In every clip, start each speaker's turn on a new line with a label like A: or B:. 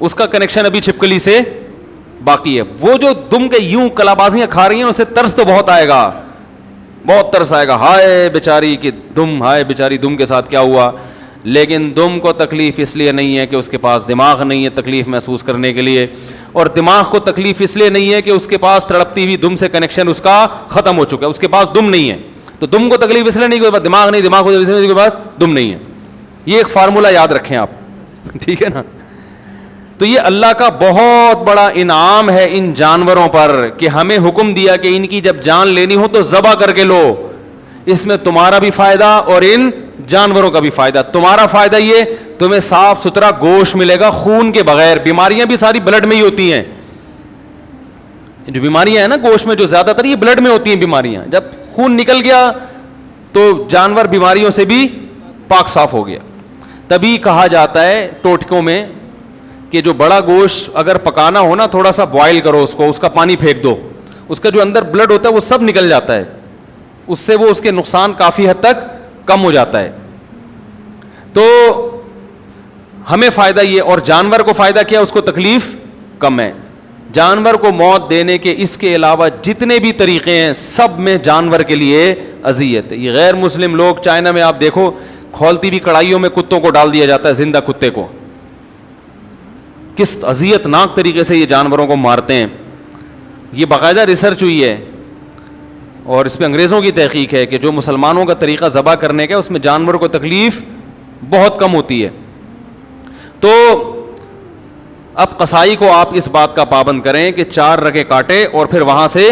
A: اس کا کنیکشن ابھی چھپکلی سے باقی ہے. وہ جو دم کے یوں کلابازیاں کھا رہی ہیں اسے ترس تو بہت آئے گا, بہت ترس آئے گا, ہائے بیچاری کی دم, ہائے بیچاری دم کے ساتھ کیا ہوا. لیکن دم کو تکلیف اس لیے نہیں ہے کہ اس کے پاس دماغ نہیں ہے تکلیف محسوس کرنے کے لیے, اور دماغ کو تکلیف اس لیے نہیں ہے کہ اس کے پاس تڑپتی ہوئی دم سے کنیکشن اس کا ختم ہو چکا ہے, اس کے پاس دم نہیں ہے. تو دم کو تکلیف اس لیے نہیں کہ دماغ نہیں, دماغ کو اس لیے کے پاس دم نہیں ہے. یہ ایک فارمولہ یاد رکھیں آپ, ٹھیک ہے نا. تو یہ اللہ کا بہت بڑا انعام ہے ان جانوروں پر کہ ہمیں حکم دیا کہ ان کی جب جان لینی ہو تو ذبح کر کے لو. اس میں تمہارا بھی فائدہ اور ان جانوروں کا بھی فائدہ. تمہارا فائدہ یہ, تمہیں صاف ستھرا گوشت ملے گا خون کے بغیر. بیماریاں بھی ساری بلڈ میں ہی ہوتی ہیں, جو بیماریاں ہیں نا گوشت میں جو زیادہ تر یہ بلڈ میں ہوتی ہیں بیماریاں. جب خون نکل گیا تو جانور بیماریوں سے بھی پاک صاف ہو گیا. تبھی کہا جاتا ہے ٹوٹکوں میں کہ جو بڑا گوشت اگر پکانا ہو نا تھوڑا سا بوائل کرو اس کو, اس کا پانی پھینک دو, اس کا جو اندر بلڈ ہوتا ہے وہ سب نکل جاتا ہے, اس سے وہ اس کے نقصان کافی حد تک کم ہو جاتا ہے. تو ہمیں فائدہ یہ, اور جانور کو فائدہ کیا, اس کو تکلیف کم ہے. جانور کو موت دینے کے اس کے علاوہ جتنے بھی طریقے ہیں سب میں جانور کے لیے اذیت ہے. یہ غیر مسلم لوگ چائنا میں آپ دیکھو کھولتی بھی کڑھائیوں میں کتوں کو ڈال دیا جاتا ہے, زندہ کتے کو, کس اذیت ناک طریقے سے یہ جانوروں کو مارتے ہیں. یہ باقاعدہ ریسرچ ہوئی ہے اور اس پہ انگریزوں کی تحقیق ہے کہ جو مسلمانوں کا طریقہ ذبح کرنے کا اس میں جانور کو تکلیف بہت کم ہوتی ہے. تو اب قصائی کو آپ اس بات کا پابند کریں کہ 4 رگیں کاٹے اور پھر وہاں سے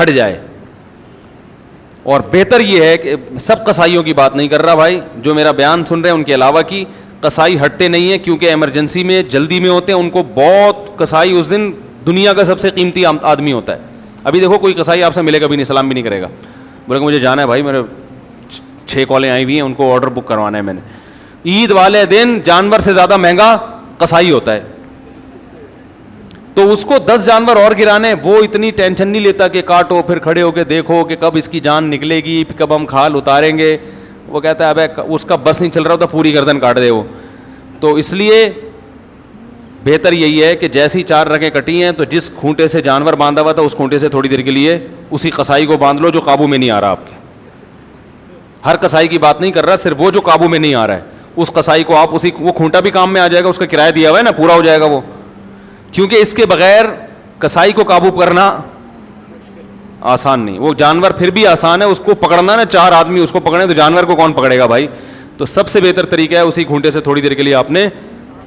A: ہٹ جائے. اور بہتر یہ ہے کہ سب قصائیوں کی بات نہیں کر رہا بھائی, جو میرا بیان سن رہے ہیں ان کے علاوہ کی قصائی ہٹتے نہیں ہیں کیونکہ ایمرجنسی میں جلدی میں ہوتے ہیں. ان کو بہت قصائی اس دن دنیا کا سب سے قیمتی آدمی ہوتا ہے. ابھی دیکھو کوئی قصائی آپ سے ملے گا بھی نہیں, سلام بھی نہیں کرے گا, بولے کہ مجھے جانا ہے بھائی, میرے 6 کالیں آئی ہوئی ہیں, ان کو آرڈر بک کروانا ہے میں نے. عید والے دن جانور سے زیادہ مہنگا قصائی ہوتا ہے. تو اس کو 10 جانور اور گرانے, وہ اتنی ٹینشن نہیں لیتا کہ کاٹو پھر کھڑے ہو کے دیکھو کہ کب اس کی جان نکلے گی, کب ہم کھال اتاریں گے. وہ کہتا ہے ابے اس کا بس نہیں چل رہا ہوتا, پوری گردن کاٹ دے وہ. تو اس لیے بہتر یہی ہے کہ جیسی 4 رگیں کٹی ہیں تو جس کھونٹے سے جانور باندھا ہوا تھا اس کھونٹے سے تھوڑی دیر کے لیے اسی قصائی کو باندھ لو جو قابو میں نہیں آ رہا آپ کے. ہر قصائی کی بات نہیں کر رہا, صرف وہ جو قابو میں نہیں آ رہا ہے اس قصائی کو آپ اسی, وہ کھونٹا بھی کام میں آ جائے گا, اس کا کرایہ دیا ہوا ہے نا, پورا ہو جائے گا وہ. کیونکہ اس کے بغیر قصائی کو قابو کرنا آسان نہیں. وہ جانور پھر بھی آسان ہے, اس کو پکڑنا نا 4 آدمی اس کو پکڑے تو جانور کو کون پکڑے گا بھائی. تو سب سے بہتر طریقہ ہے اسی کھونٹے سے تھوڑی دیر کے لیے آپ نے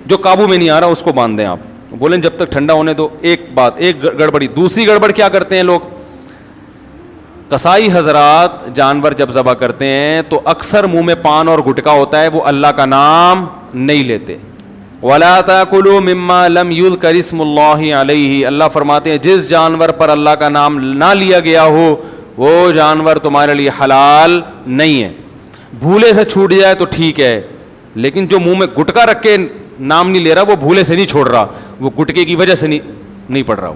A: جو قابو میں نہیں آ رہا اس کو باندھ دیں. آپ بولیں جب تک ٹھنڈا ہونے دو. ایک بات, ایک گڑبڑی. دوسری گڑبڑ کیا کرتے ہیں لوگ, قصائی حضرات جانور جب ذبح کرتے ہیں تو اکثر منہ میں پان اور گٹکا ہوتا ہے, وہ اللہ کا نام نہیں لیتے. وَلَا تَأْكُلُوا مِمَّا لَمْ يُذْكَرِ اسْمُ اللَّهِ عَلَيْهِ, اللہ فرماتے ہیں جس جانور پر اللہ کا نام نہ لیا گیا ہو وہ جانور تمہارے لیے حلال نہیں ہے. بھولے سے چھوٹ جائے تو ٹھیک ہے, لیکن جو منہ میں گٹکا رکھ کے نام نہیں لے رہا وہ بھولے سے نہیں چھوڑ رہا, وہ گٹکے کی وجہ سے نہیں پڑ رہا,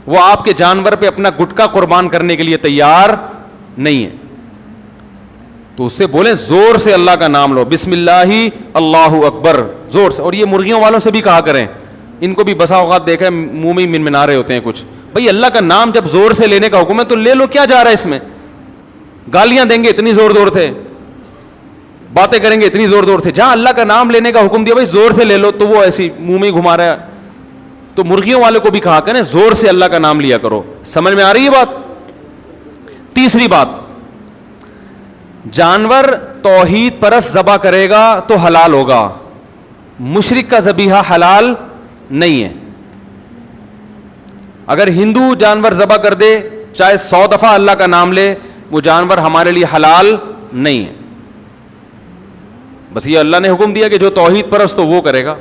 A: وہ آپ کے جانور پہ اپنا گٹکا قربان کرنے کے لیے تیار نہیں ہے. تو اس سے بولیں زور سے اللہ کا نام لو, بسم اللہ اللہ اکبر, زور سے. اور یہ مرغیوں والوں سے بھی کہا کریں, ان کو بھی بسا اوقات دیکھا ہے منہ میں منمنا رہے ہوتے ہیں کچھ. بھائی اللہ کا نام جب زور سے لینے کا حکم ہے تو لے لو, کیا جا رہا ہے اس میں. گالیاں دیں گے اتنی زور زور سے, باتیں کریں گے اتنی زور زور سے, جہاں اللہ کا نام لینے کا حکم دیا بھائی زور سے لے لو, تو وہ ایسی منہ میں گھما رہا ہے. تو مرغیوں والے کو بھی کہا کریں زور سے اللہ کا نام لیا کرو. سمجھ میں آ رہی ہے بات. تیسری بات, جانور توحید پرست ذبح کرے گا تو حلال ہوگا, مشرک کا ذبیحہ حلال نہیں ہے. اگر ہندو جانور ذبح کر دے چاہے 100 دفعہ اللہ کا نام لے, وہ جانور ہمارے لیے حلال نہیں ہے. بس یہ اللہ نے حکم دیا کہ جو توحید پرست ہو وہ کرے گا.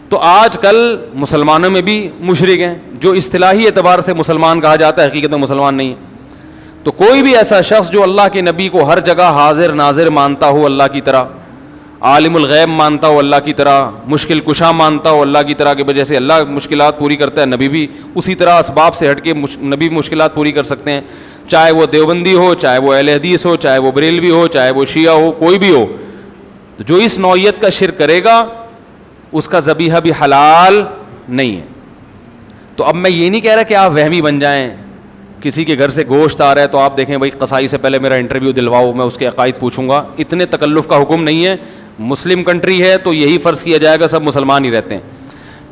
A: تو آج کل مسلمانوں میں بھی مشرک ہیں جو اصطلاحی اعتبار سے مسلمان کہا جاتا ہے, حقیقت میں مسلمان نہیں ہے. تو کوئی بھی ایسا شخص جو اللہ کے نبی کو ہر جگہ حاضر ناظر مانتا ہو اللہ کی طرح, عالم الغیب مانتا ہو اللہ کی طرح, مشکل کشا مانتا ہو اللہ کی طرح, کہ جیسے اللہ مشکلات پوری کرتا ہے نبی بھی اسی طرح اسباب سے ہٹ کے نبی مشکلات پوری کر سکتے ہیں, چاہے وہ دیوبندی ہو, چاہے وہ اہل حدیث ہو, چاہے وہ بریلوی ہو, چاہے وہ شیعہ ہو, کوئی بھی ہو. جو اس نوعیت کا شرک کرے گا اس کا ذبیحہ بھی حلال نہیں ہے. تو اب میں یہ نہیں کہہ رہا کہ آپ وہمی بن جائیں, کسی کے گھر سے گوشت آ رہا ہے تو آپ دیکھیں بھائی قصائی سے پہلے میرا انٹرویو دلواؤ, میں اس کے عقائد پوچھوں گا. اتنے تکلف کا حکم نہیں ہے. مسلم کنٹری ہے تو یہی فرض کیا جائے گا سب مسلمان ہی رہتے ہیں.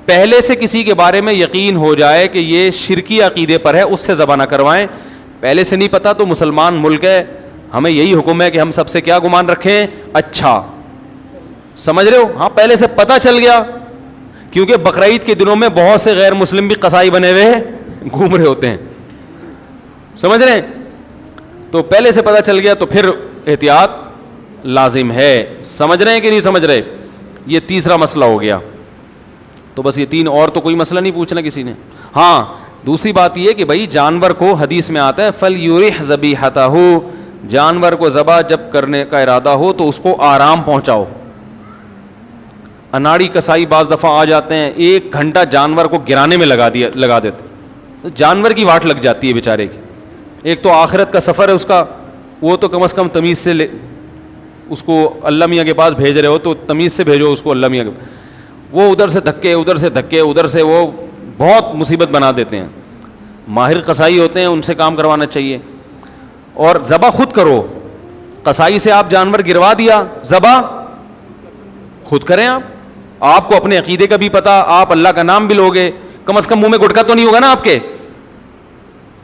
A: پہلے سے کسی کے بارے میں یقین ہو جائے کہ یہ شرکی عقیدے پر ہے, اس سے ذبح نہ کروائیں. پہلے سے نہیں پتا تو مسلمان ملک ہے, ہمیں یہی حکم ہے کہ ہم سب سے کیا گمان رکھیں, اچھا. سمجھ رہے ہو؟ ہاں پہلے سے پتہ چل گیا, کیونکہ بقرعید کے دنوں میں بہت سے غیر مسلم بھی قصائی بنے ہوئے گھوم رہے ہوتے ہیں, سمجھ رہے ہیں؟ تو پہلے سے پتہ چل گیا تو پھر احتیاط لازم ہے. سمجھ رہے ہیں کہ نہیں سمجھ رہے؟ یہ تیسرا مسئلہ ہو گیا. تو بس یہ تین, اور تو کوئی مسئلہ نہیں پوچھنا کسی نے. ہاں دوسری بات یہ کہ بھائی جانور کو حدیث میں آتا ہے فَلْيُرِحْ ذَبِيحَتَهُ, جانور کو ذبح جب کرنے کا ارادہ ہو تو اس کو آرام پہنچاؤ. اناڑی کسائی بعض دفعہ آ جاتے ہیں, 1 گھنٹہ جانور کو گرانے میں لگا دیتے, جانور کی واٹ لگ جاتی ہے بیچارے کی. ایک تو آخرت کا سفر ہے اس کا, وہ تو کم از کم تمیز سے اس کو اللہ میاں کے پاس بھیج رہے ہو تو تمیز سے بھیجو اس کو اللہ میاں کے. وہ ادھر سے دھکے ادھر سے وہ بہت مصیبت بنا دیتے ہیں. ماہر قصائی ہوتے ہیں, ان سے کام کروانا چاہیے. اور ذبح خود کرو, قصائی سے آپ جانور گروا دیا, ذبح خود کریں. آپ کو اپنے عقیدے کا بھی پتہ, آپ اللہ کا نام بھی لوگے, کم از کم منہ میں گٹکا تو نہیں ہوگا نا آپ کے.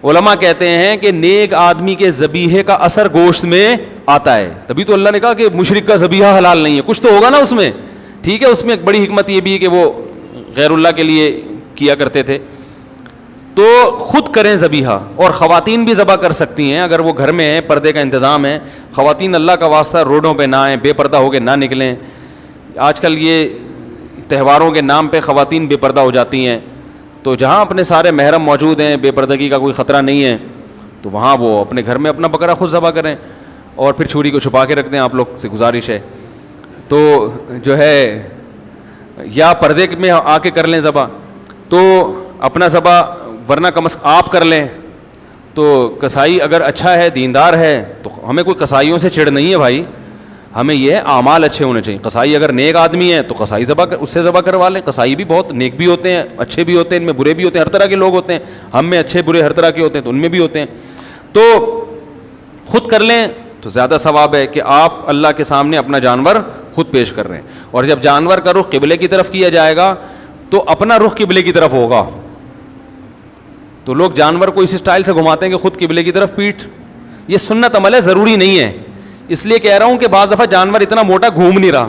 A: علماء کہتے ہیں کہ نیک آدمی کے ذبیحے کا اثر گوشت میں آتا ہے, تبھی تو اللہ نے کہا کہ مشرک کا ذبیحہ حلال نہیں ہے. کچھ تو ہوگا نا اس میں, ٹھیک ہے. اس میں ایک بڑی حکمت یہ بھی ہے کہ وہ غیر اللہ کے لیے کیا کرتے تھے. تو خود کریں ذبیحہ, اور خواتین بھی ذبح کر سکتی ہیں اگر وہ گھر میں ہیں, پردے کا انتظام ہے. خواتین اللہ کا واسطہ روڈوں پہ نہ آئیں, بے پردہ ہو کے نہ نکلیں. آج کل یہ تہواروں کے نام پہ خواتین بے پردہ ہو جاتی ہیں, تو جہاں اپنے سارے محرم موجود ہیں, بے پردگی کا کوئی خطرہ نہیں ہے, تو وہاں وہ اپنے گھر میں اپنا بکرا خود ذبح کریں, اور پھر چھری کو چھپا کے رکھ دیں. آپ لوگ سے گزارش ہے تو جو ہے, یا پردے میں آ کے کر لیں ذبح, تو اپنا ذبح, ورنہ کم از کم آپ کر لیں. تو قصائی اگر اچھا ہے, دیندار ہے, تو ہمیں کوئی قصائیوں سے چڑ نہیں ہے بھائی, ہمیں یہ ہے اعمال اچھے ہونے چاہیے. قصائی اگر نیک آدمی ہے تو قصائی اس سے ذبح کروا لیں. قصائی بھی بہت نیک بھی ہوتے ہیں, اچھے بھی ہوتے ہیں, ان میں برے بھی ہوتے ہیں, ہر طرح کے لوگ ہوتے ہیں. ہم میں اچھے برے ہر طرح کے ہوتے ہیں, تو ان میں بھی ہوتے ہیں. تو خود کر لیں تو زیادہ ثواب ہے کہ آپ اللہ کے سامنے اپنا جانور خود پیش کر رہے ہیں. اور جب جانور کا رخ قبلے کی طرف کیا جائے گا تو اپنا رخ قبلے کی طرف ہوگا. تو لوگ جانور کو اس اسٹائل سے گھماتے ہیں کہ خود قبلے کی طرف پیٹھ, یہ سنت عمل ہے, ضروری نہیں ہے. اس لیے کہہ رہا ہوں کہ بعض دفعہ جانور اتنا موٹا گھوم نہیں رہا,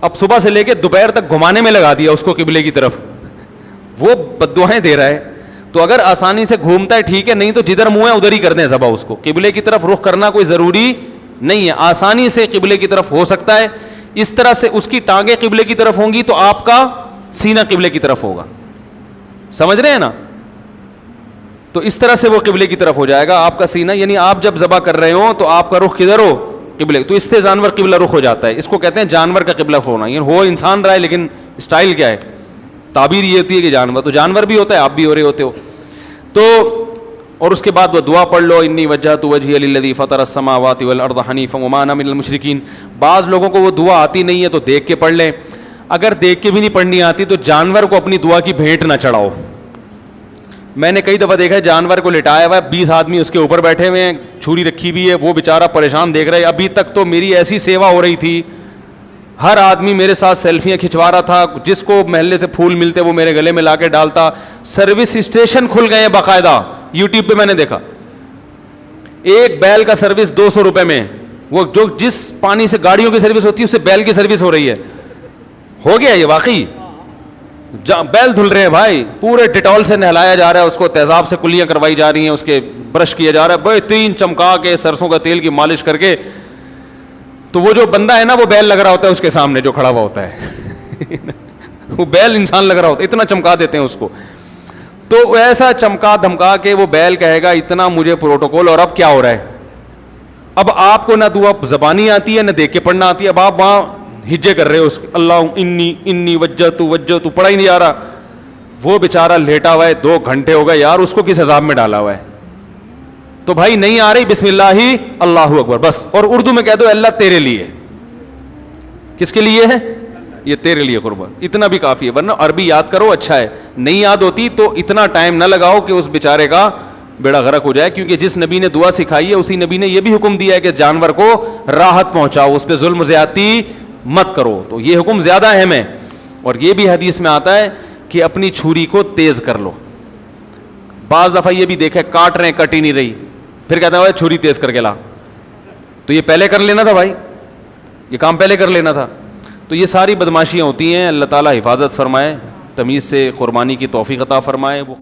A: اب صبح سے لے کے دوپہر تک گھمانے میں لگا دیا اس کو قبلے کی طرف, وہ بددعائیں دے رہا ہے. تو اگر آسانی سے گھومتا ہے ٹھیک ہے, نہیں تو جدھر منہ ہے ادھر ہی کر دیں ذبح. اس کو قبلے کی طرف رخ کرنا کوئی ضروری نہیں ہے, آسانی سے قبلے کی طرف ہو سکتا ہے. اس طرح سے اس کی ٹانگیں قبلے کی طرف ہوں گی تو آپ کا سینہ قبلے کی طرف ہوگا. سمجھ رہے ہیں نا؟ تو اس طرح سے وہ قبلے کی طرف ہو جائے گا آپ کا سینہ, یعنی آپ جب ذبح کر رہے ہوں تو آپ کا رخ کدھر ہو؟ قبلے. تو اس سے جانور قبلہ رخ ہو جاتا ہے. اس کو کہتے ہیں جانور کا قبلہ ہونا, یعنی ہو انسان رہا ہے لیکن اسٹائل کیا ہے, تعبیر یہ ہوتی ہے کہ جانور, تو جانور بھی ہوتا ہے, آپ بھی ہو رہے ہوتے ہو. تو اور اس کے بعد وہ دعا پڑھ لو, انی وجہت وجہی للذی فطر السماوات والارض حنیفا وما انا من المشرکین. بعض لوگوں کو وہ دعا آتی نہیں ہے تو دیکھ کے پڑھ لیں. اگر دیکھ کے بھی نہیں پڑھنی آتی تو جانور کو اپنی دعا کی بھیٹ نہ چڑھاؤ. میں نے کئی دفعہ دیکھا ہے جانور کو لٹایا ہوا ہے, 20 آدمی اس کے اوپر بیٹھے ہوئے ہیں, چھری رکھی ہوئی ہے, وہ بیچارہ پریشان دیکھ رہا ہے. ابھی تک تو میری ایسی سیوا ہو رہی تھی, ہر آدمی میرے ساتھ سیلفیاں کھنچوا رہا تھا, جس کو محلے سے پھول ملتے وہ میرے گلے میں لا کے ڈالتا. سروس اسٹیشن کھل گئے ہیں باقاعدہ, یوٹیوب پہ میں نے دیکھا. ایک بیل کا سروس 200 روپے میں, وہ جو جس پانی سے گاڑیوں کی سروس ہوتی ہے اس سے بیل کی سروس ہو رہی ہے. ہو گیا یہ واقعی, بیل دھل رہے ہیں بھائی, پورے ڈیٹول سے نہلایا جا رہا ہے, اس کو تیزاب سے کلیاں کروائی جا رہی ہیں, اس کے برش کیا جا رہا ہے, بھائی 3 چمکا کے سرسوں کا تیل کی مالش کر کے. تو وہ جو بندہ ہے نا وہ بیل لگ رہا ہوتا ہے اس کے سامنے جو کھڑا ہوا ہوتا ہے وہ بیل انسان لگ رہا ہوتا ہے, اتنا چمکا دیتے ہیں اس کو. تو ایسا چمکا دھمکا کے وہ بیل کہے گا اتنا مجھے پروٹوکول. اور اب کیا ہو رہا ہے, اب آپ کو نہ دعا زبانی آتی ہے نہ دیکھ کے پڑھنا آتی ہے, اب آپ وہاں ہجے کر رہے ہو اس اللہ انی وجہت پڑھا ہی نہیں جا رہا. وہ بیچارہ لیٹا ہوا ہے, 2 گھنٹے ہو گئے یار, اس کو کس عذاب میں ڈالا ہوا ہے. تو بھائی نہیں آ رہی, بسم اللہ ہی اللہ اکبر بس. اور اردو میں کہہ دو اللہ تیرے لیے. کس کے لیے ہے؟ یہ تیرے لیے قربان، اتنا بھی کافی ہے. ورنہ عربی یاد کرو اچھا ہے، نہیں یاد ہوتی تو اتنا ٹائم نہ لگاؤ کہ اس بیچارے کا بیڑا غرق ہو جائے. کیونکہ جس نبی نے دعا سکھائی ہے اسی نبی نے یہ بھی حکم دیا ہے کہ جانور کو راحت پہنچاؤ، اس پہ ظلم و زیادتی مت کرو. تو یہ حکم زیادہ اہم ہے. اور یہ بھی حدیث میں آتا ہے کہ اپنی چھری کو تیز کر لو. بعض دفعہ یہ بھی دیکھا کاٹ رہے ہیں کٹ ہی نہیں رہی، پھر کہتا ہے بھائی چھری تیز کر کے لا. تو یہ پہلے کر لینا تھا بھائی، یہ کام پہلے کر لینا تھا. تو یہ ساری بدماشیاں ہوتی ہیں. اللہ تعالیٰ حفاظت فرمائے، تمیز سے قربانی کی توفیق عطا فرمائے. وہ